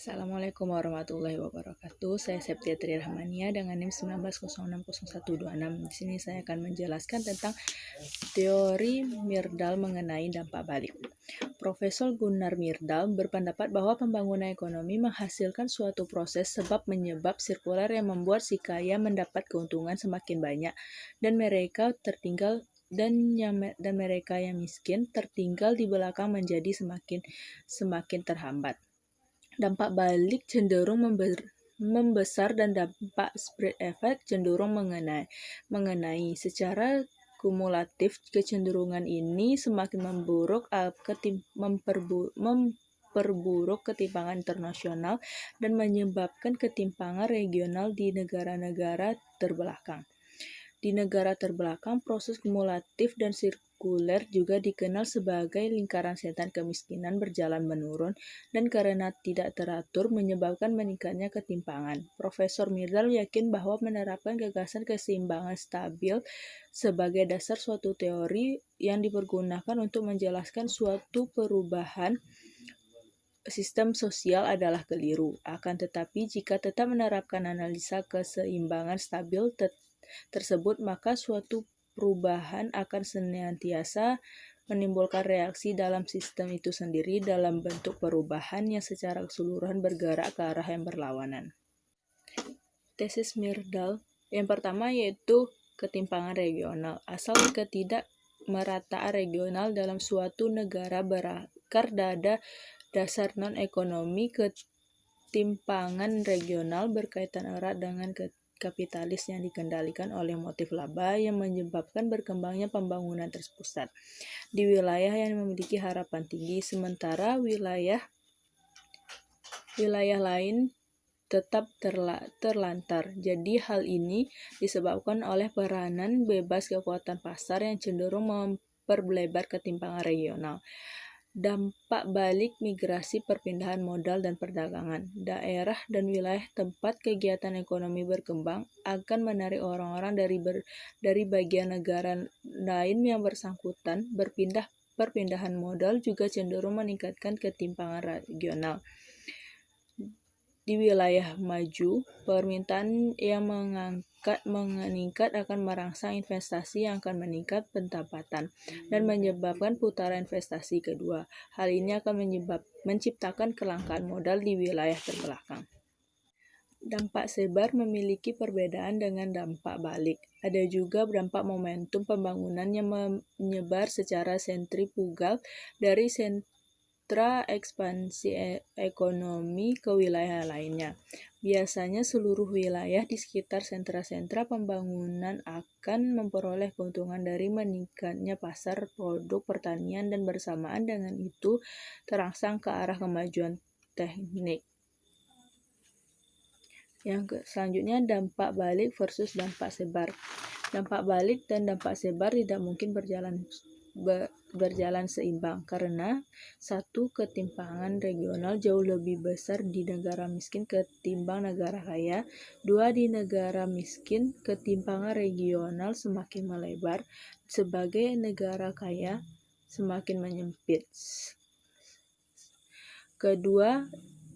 Assalamualaikum warahmatullahi wabarakatuh. Saya Septia Trirahmania dengan NIM 19060126. Di sini saya akan menjelaskan tentang teori Myrdal mengenai dampak balik. Profesor Gunnar Myrdal berpendapat bahwa pembangunan ekonomi menghasilkan suatu proses sebab menyebab sirkular yang membuat si kaya mendapat keuntungan semakin banyak dan mereka mereka yang miskin tertinggal di belakang menjadi semakin terhambat. Dampak balik cenderung membesar dan dampak spread effect cenderung mengenai. Secara kumulatif, kecenderungan ini semakin memperburuk ketimpangan internasional dan menyebabkan ketimpangan regional di negara-negara terbelakang. Di negara terbelakang, proses kumulatif dan sirkuler juga dikenal sebagai lingkaran setan kemiskinan berjalan menurun dan karena tidak teratur menyebabkan meningkatnya ketimpangan. Profesor Myrdal yakin bahwa menerapkan gagasan keseimbangan stabil sebagai dasar suatu teori yang dipergunakan untuk menjelaskan suatu perubahan sistem sosial adalah keliru. Akan tetapi, jika tetap menerapkan analisa keseimbangan stabil tersebut, maka suatu perubahan akan senantiasa menimbulkan reaksi dalam sistem itu sendiri dalam bentuk perubahan yang secara keseluruhan bergerak ke arah yang berlawanan. Tesis Myrdal yang pertama yaitu ketimpangan regional. Asal ketidakmerataan regional dalam suatu negara berakar pada dasar non-ekonomi. Ketimpangan regional berkaitan erat dengan kapitalis yang dikendalikan oleh motif laba yang menyebabkan berkembangnya pembangunan terpusat di wilayah yang memiliki harapan tinggi, sementara wilayah lain tetap terlantar. Jadi hal ini disebabkan oleh peranan bebas kekuatan pasar yang cenderung memperlebar ketimpangan regional. Dampak balik migrasi, perpindahan modal dan perdagangan. Daerah dan wilayah tempat kegiatan ekonomi berkembang akan menarik orang-orang dari bagian negara lain yang bersangkutan. Perpindahan modal juga cenderung meningkatkan ketimpangan regional. Di wilayah maju, permintaan yang meningkat akan merangsang investasi yang akan meningkat pendapatan dan menyebabkan putaran investasi kedua. Hal ini akan menciptakan kelangkaan modal di wilayah terbelakang. Dampak sebar memiliki perbedaan dengan dampak balik. Ada juga dampak momentum pembangunan yang menyebar secara sentrifugal dari sentra ekspansi ekonomi ke wilayah lainnya. Biasanya seluruh wilayah di sekitar sentra-sentra pembangunan akan memperoleh keuntungan dari meningkatnya pasar produk pertanian dan bersamaan dengan itu terangsang ke arah kemajuan teknik. Yang selanjutnya dampak balik versus dampak sebar. Dampak balik dan dampak sebar tidak mungkin berjalan seimbang karena satu, ketimpangan regional jauh lebih besar di negara miskin ketimbang negara kaya. Dua, di negara miskin ketimpangan regional semakin melebar, sebagai negara kaya semakin menyempit. Kedua,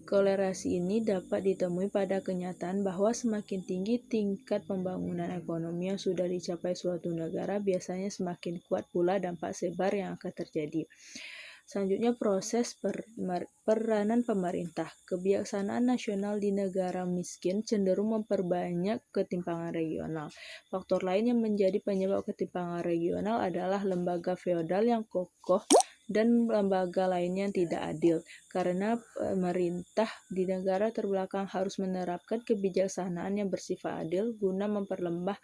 korelasi ini dapat ditemui pada kenyataan bahwa semakin tinggi tingkat pembangunan ekonomi yang sudah dicapai suatu negara, biasanya semakin kuat pula dampak sebar yang akan terjadi. Selanjutnya, proses peranan pemerintah. Kebijaksanaan nasional di negara miskin cenderung memperbanyak ketimpangan regional. Faktor lain yang menjadi penyebab ketimpangan regional adalah lembaga feodal yang kokoh dan lembaga lainnya yang tidak adil, karena pemerintah di negara terbelakang harus menerapkan kebijaksanaan yang bersifat adil guna memperlemah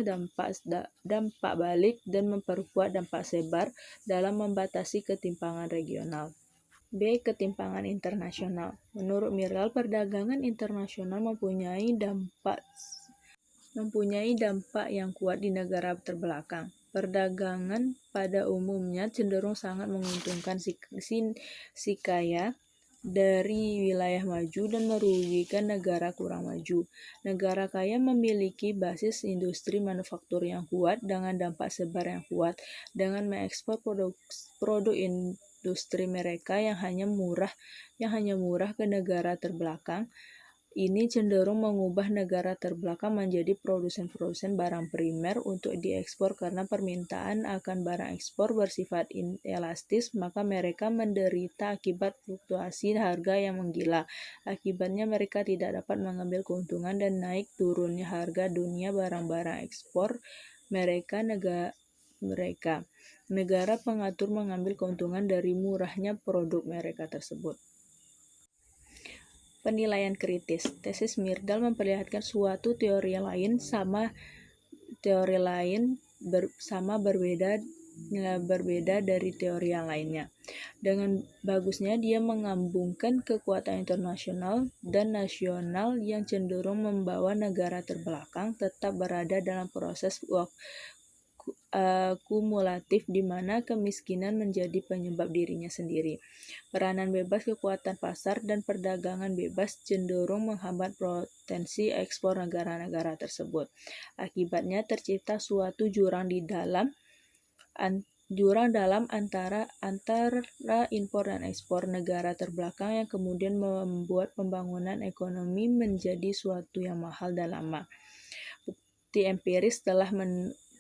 dampak balik dan memperkuat dampak sebar dalam membatasi ketimpangan regional. B. Ketimpangan internasional. Menurut Myrdal, perdagangan internasional mempunyai dampak yang kuat di negara terbelakang. Perdagangan pada umumnya cenderung sangat menguntungkan si kaya dari wilayah maju dan merugikan negara kurang maju. Negara kaya memiliki basis industri manufaktur yang kuat dengan dampak sebar yang kuat. Dengan mengekspor produk industri mereka yang hanya murah ke negara terbelakang. Ini cenderung mengubah negara terbelakang menjadi produsen-produsen barang primer untuk diekspor karena permintaan akan barang ekspor bersifat inelastis, maka mereka menderita akibat fluktuasi harga yang menggila. Akibatnya mereka tidak dapat mengambil keuntungan dan naik turunnya harga dunia barang-barang ekspor mereka. Negara pengatur mengambil keuntungan dari murahnya produk mereka tersebut. Penilaian kritis. Tesis Myrdal memperlihatkan suatu teori lain berbeda dari teori yang lainnya. Dengan bagusnya dia menggabungkan kekuatan internasional dan nasional yang cenderung membawa negara terbelakang tetap berada dalam proses kumulatif di mana kemiskinan menjadi penyebab dirinya sendiri. Peranan bebas, kekuatan pasar, dan perdagangan bebas cenderung menghambat potensi ekspor negara-negara tersebut. Akibatnya tercipta suatu jurang dalam antara impor dan ekspor negara terbelakang yang kemudian membuat pembangunan ekonomi menjadi suatu yang mahal dan lama. Bukti empiris telah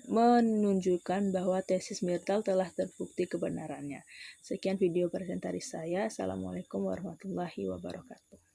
menunjukkan bahwa tesis Myrdal telah terbukti kebenarannya. Sekian video presentasi saya. Assalamualaikum warahmatullahi wabarakatuh.